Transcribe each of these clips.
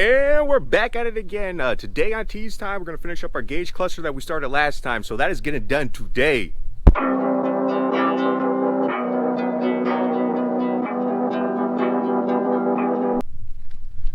And we're back at it again. Today on Tease Time, we're going to finish up our gauge cluster that we started last time. So that is getting done today.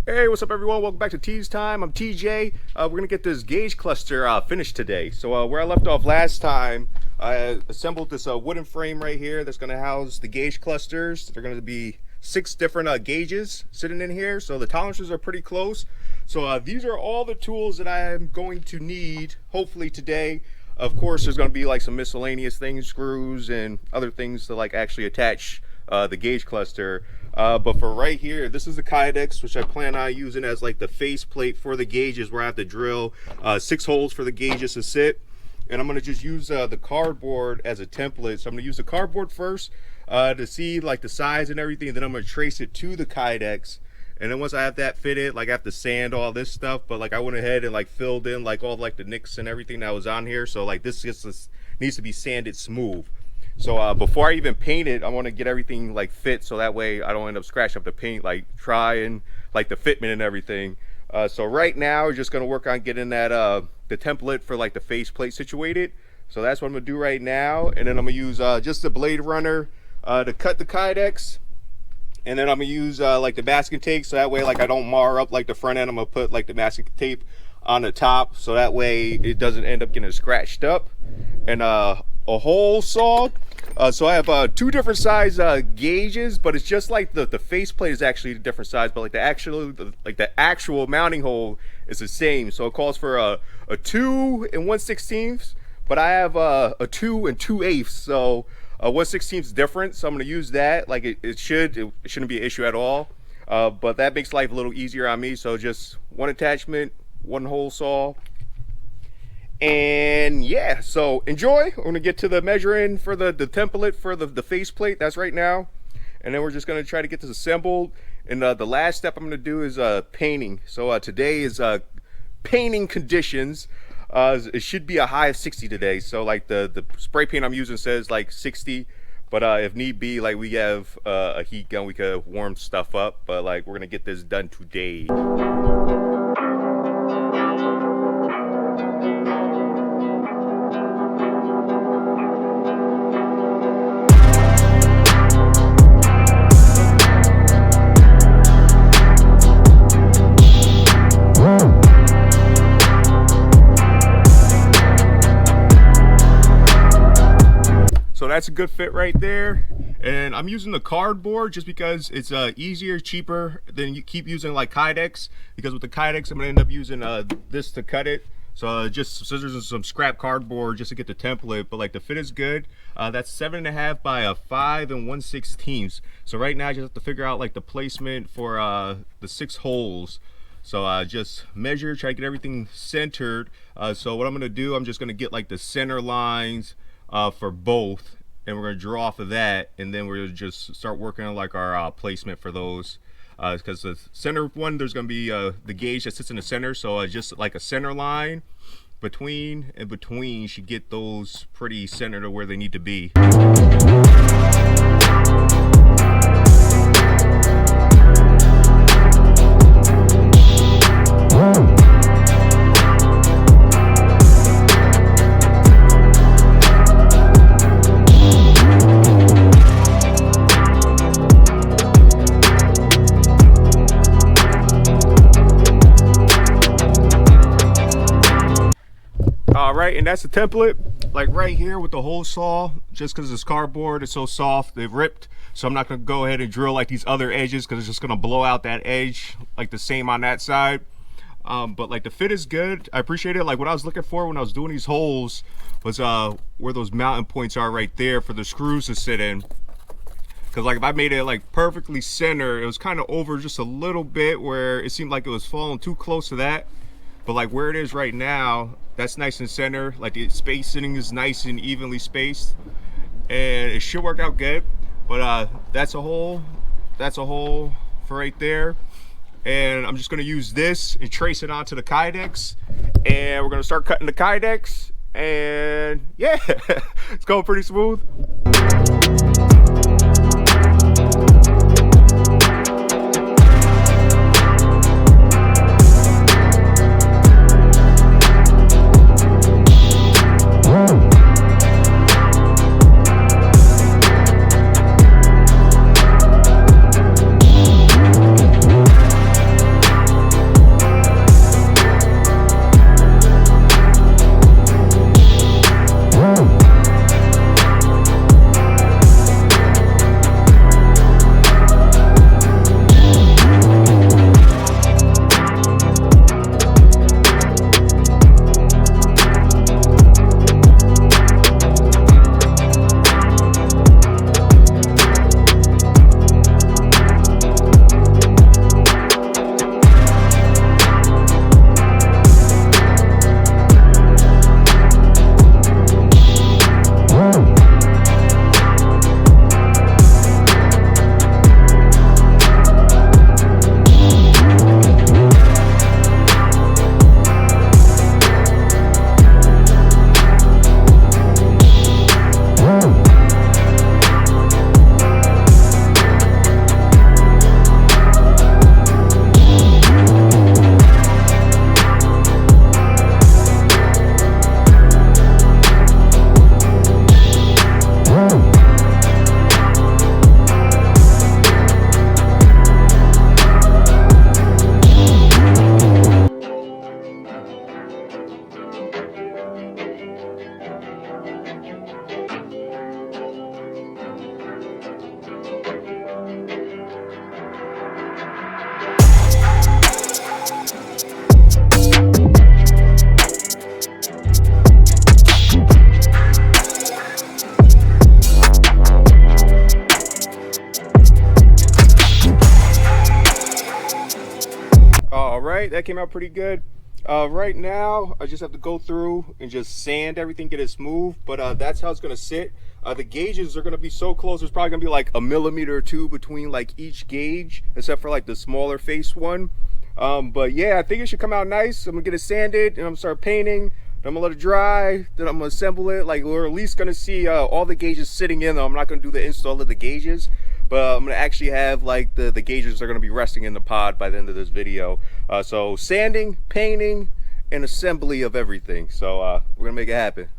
Hey, what's up everyone? Welcome back to Tease Time. I'm TJ. We're going to get this gauge cluster finished today. So where I left off last time, I assembled this wooden frame right here that's going to house the gauge clusters. They're going to be 6 different gauges sitting in here, so the tolerances are pretty close. So these are all the tools that I am going to need hopefully today. Of course, there's going to be like some miscellaneous things, screws and other things to like actually attach the gauge cluster. But for right here, this is the Kydex, which I plan on using as like the face plate for the gauges, where I have to drill 6 holes for the gauges to sit. And I'm going to just use the cardboard as a template. So I'm going to use the cardboard first to see like the size and everything, and then I'm going to trace it to the Kydex. And then once I have that fitted, like I have to sand all this stuff, but like I went ahead and like filled in like all like the nicks and everything that was on here. So like this needs to be sanded smooth. So before I even paint it, I want to get everything like fit, so that way I don't end up scratching up the paint, like trying like the fitment and everything. So right now we're just going to work on getting that the template for like the face plate situated. So that's what I'm going to do right now. And then I'm going to use just the blade runner to cut the Kydex. And then I'm going to use like the masking tape, so that way like I don't mar up like the front end. I'm going to put like the masking tape on the top, so that way it doesn't end up getting scratched up. And a hole saw. So I have 2 different size gauges, but it's just like the face plate is actually a different size, but like the actual mounting hole is the same. So it calls for a 2 1/16, but I have a 2 2/8. So 1/16 is different. So I'm going to use that. Like it shouldn't be an issue at all. But that makes life a little easier on me. So just 1 attachment, 1 hole saw. And yeah, so enjoy. We're gonna get to the measuring for the template for the face plate. That's right now. And then we're just gonna try to get this assembled. And the last step I'm gonna do is painting. So today is painting conditions. It should be a high of 60 today. So like the spray paint I'm using says like 60, but if need be, like we have a heat gun, we could warm stuff up. But like we're gonna get this done today. That's a good fit right there. And I'm using the cardboard just because it's easier, cheaper than you keep using like Kydex, because with the Kydex I'm gonna end up using this to cut it. So just scissors and some scrap cardboard just to get the template, but like the fit is good. That's 7.5 by 5 1/16. So right now I just have to figure out like the placement for the 6 holes. So just measure, try to get everything centered. So what I'm gonna do, I'm just gonna get like the center lines for both, and we're going to draw off of that, and then we're going to just start working on like our placement for those, because the center one, there's going to be the gauge that sits in the center, so just like a center line between should get those pretty centered to where they need to be. Alright, and that's the template, like right here with the hole saw. Just because this cardboard is so soft, they've ripped, so I'm not going to go ahead and drill like these other edges, because it's just going to blow out that edge like the same on that side. But like the fit is good. I appreciate it. Like what I was looking for when I was doing these holes was where those mounting points are right there for the screws to sit in. Because like if I made it like perfectly center, it was kind of over just a little bit where it seemed like it was falling too close to that. But like where it is right now, that's nice and center. Like the spacing is nice and evenly spaced, and it should work out good. But that's a hole for right there. And I'm just gonna use this and trace it onto the Kydex, and we're gonna start cutting the Kydex. And yeah, it's going pretty smooth. All right, that came out pretty good. Right now, I just have to go through and just sand everything, get it smooth, but that's how it's gonna sit. The gauges are gonna be so close, there's probably gonna be like a millimeter or two between like each gauge, except for like the smaller face one. But yeah, I think it should come out nice. I'm gonna get it sanded and I'm gonna start painting. Then I'm gonna let it dry, then I'm gonna assemble it. Like, we're at least gonna see all the gauges sitting in, though. I'm not gonna do the install of the gauges, but I'm gonna actually have like the gauges are gonna be resting in the pod by the end of this video. So sanding, painting, and assembly of everything. So we're gonna make it happen.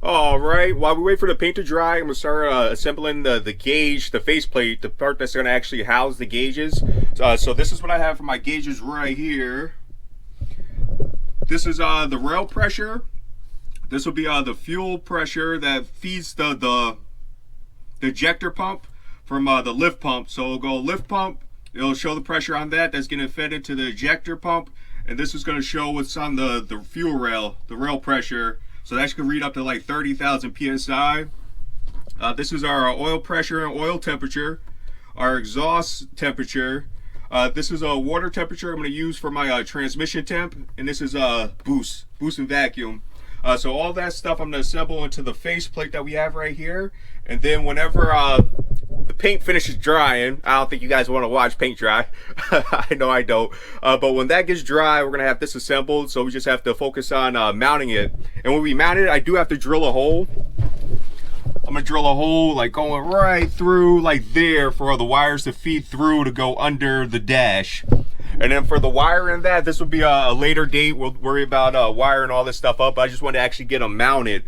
Alright, while we wait for the paint to dry, I'm going to start assembling the gauge, the faceplate, the part that's going to actually house the gauges. So this is what I have for my gauges right here. This is the rail pressure. This will be the fuel pressure that feeds the ejector pump from the lift pump. So it'll go lift pump, it'll show the pressure on that, that's getting fed into the ejector pump, and this is going to show what's on the fuel rail, the rail pressure. So that's going to read up to like 30,000 psi. This is our oil pressure and oil temperature, our exhaust temperature. This is a water temperature I'm going to use for my transmission temp, and this is boost and vacuum. So all that stuff I'm going to assemble into the faceplate that we have right here, and then whenever the paint finishes drying, I don't think you guys want to watch paint dry. I know I don't. But when that gets dry, we're going to have this assembled. So we just have to focus on mounting it. And when we mount it, I do have to drill a hole. I'm going to drill a hole like going right through like there for all the wires to feed through to go under the dash. And then for the wiring that, this will be a later date. We'll worry about wiring all this stuff up. I just want to actually get them mounted.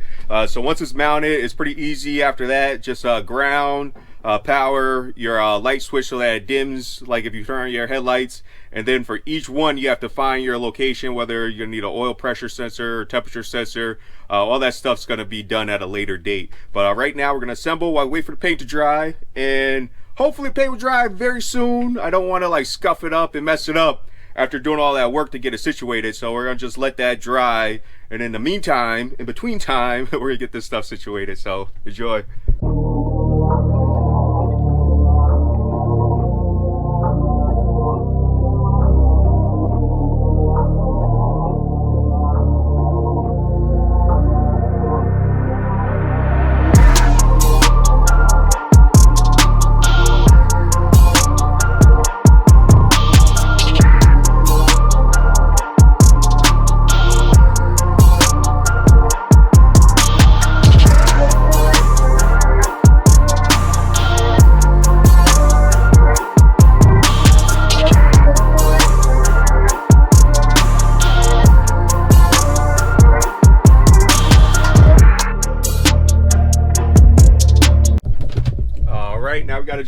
So once it's mounted, it's pretty easy after that. Just ground, power, your light switch so that it dims, like if you turn on your headlights. And then for each one, you have to find your location, whether you need an oil pressure sensor or temperature sensor. All that stuff's going to be done at a later date. But right now, we're going to assemble while we wait for the paint to dry. And hopefully paint will dry very soon. I don't want to like scuff it up and mess it up after doing all that work to get it situated. So we're going to just let that dry. And in the meantime, in between time, we're going to get this stuff situated. So enjoy.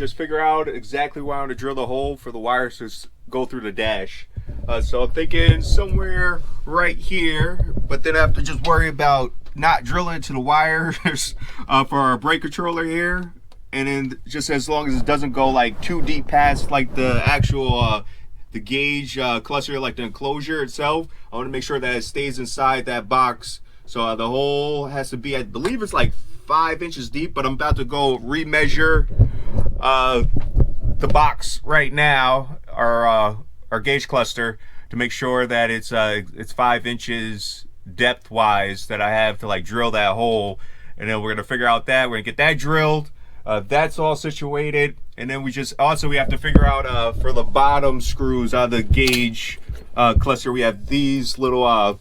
just figure out exactly where I want to drill the hole for the wires to go through the dash. So I'm thinking somewhere right here, but then I have to just worry about not drilling into the wires for our brake controller here. And then just as long as it doesn't go like too deep past like the actual the gauge cluster, like the enclosure itself, I want to make sure that it stays inside that box. So the hole has to be, I believe it's like 5 inches deep, but I'm about to go remeasure the box right now, our gauge cluster, to make sure that it's 5 inches depth wise that I have to like drill that hole. And then we're gonna figure out that we're gonna get that drilled. That's all situated, and then we have to figure out for the bottom screws on the gauge cluster. We have these little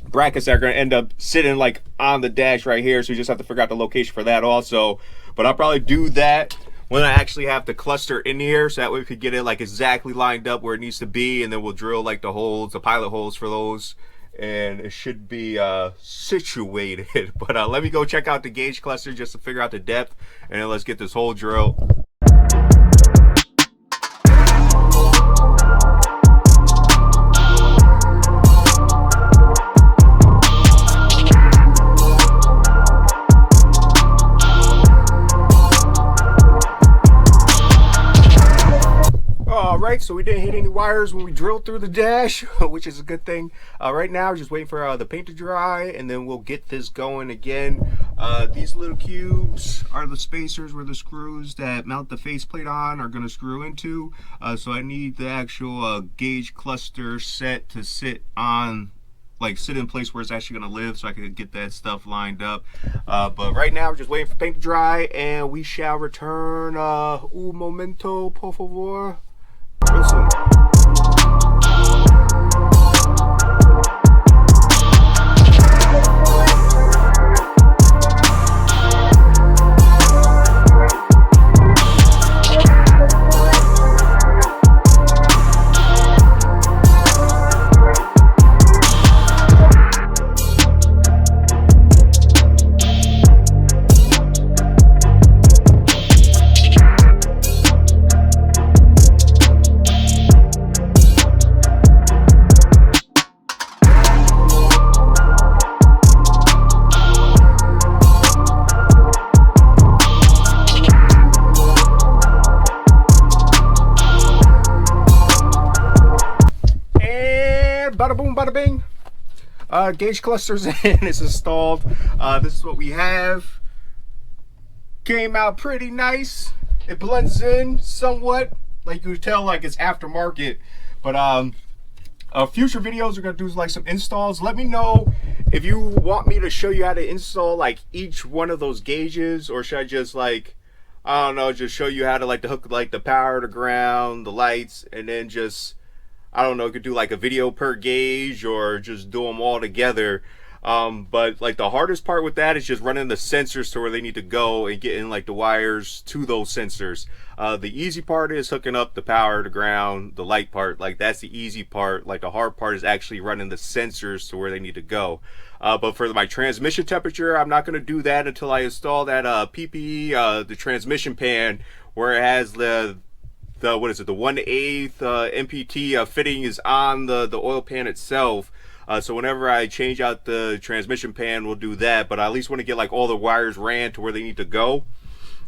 brackets that are going to end up sitting like on the dash right here, so we just have to figure out the location for that also. But I'll probably do that when I actually have the cluster in here, so that way we could get it like exactly lined up where it needs to be, and then we'll drill like the holes, the pilot holes for those, and it should be situated. But let me go check out the gauge cluster just to figure out the depth, and then let's get this hole drilled. Alright, so we didn't hit any wires when we drilled through the dash, which is a good thing. Right now, we're just waiting for the paint to dry, and then we'll get this going again. These little cubes are the spacers where the screws that mount the faceplate on are going to screw into. So I need the actual gauge cluster set to sit on, like sit in place where it's actually going to live, so I can get that stuff lined up. But right now, we're just waiting for paint to dry, and we shall return. Un momento, por favor. Listen. Bada boom, bada bing. Gauge cluster's in, it's installed. This is what we have. Came out pretty nice. It blends in somewhat, like you can tell, like it's aftermarket. But future videos are gonna do like some installs. Let me know if you want me to show you how to install like each one of those gauges, or should I just like, I don't know, just show you how to like to hook like the power to ground, the lights, and then just, I don't know, you could do like a video per gauge or just do them all together. But like the hardest part with that is just running the sensors to where they need to go and getting like the wires to those sensors. The easy part is hooking up the power to ground, the light part, like that's the easy part. Like the hard part is actually running the sensors to where they need to go. But for my transmission temperature, I'm not going to do that until I install that PPE, the transmission pan, where it has the what is it, the 1/8 MPT fitting is on the oil pan itself. So whenever I change out the transmission pan, we'll do that. But I at least want to get like all the wires ran to where they need to go.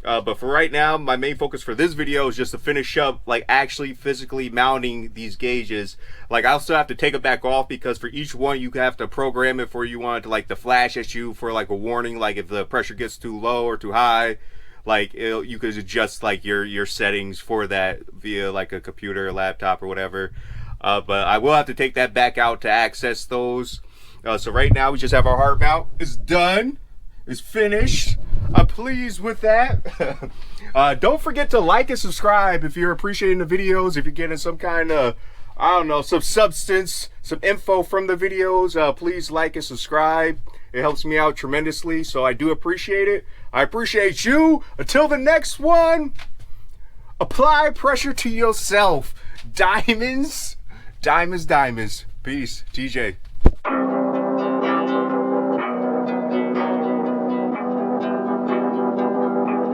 But for right now, my main focus for this video is just to finish up like actually physically mounting these gauges. Like I'll still have to take it back off, because for each one you have to program it for you want it to like to flash at you for like a warning, like if the pressure gets too low or too high. Like you could adjust like your settings for that via like a computer, a laptop, or whatever. But I will have to take that back out to access those. So right now we just have our hard mount. It's done. It's finished. I'm pleased with that. Don't forget to like and subscribe if you're appreciating the videos. If you're getting some kind of, I don't know, some substance, some info from the videos, please like and subscribe. It helps me out tremendously, so I do appreciate it. I appreciate you. Until the next one, apply pressure to yourself. Diamonds, diamonds, diamonds. Peace. TJ.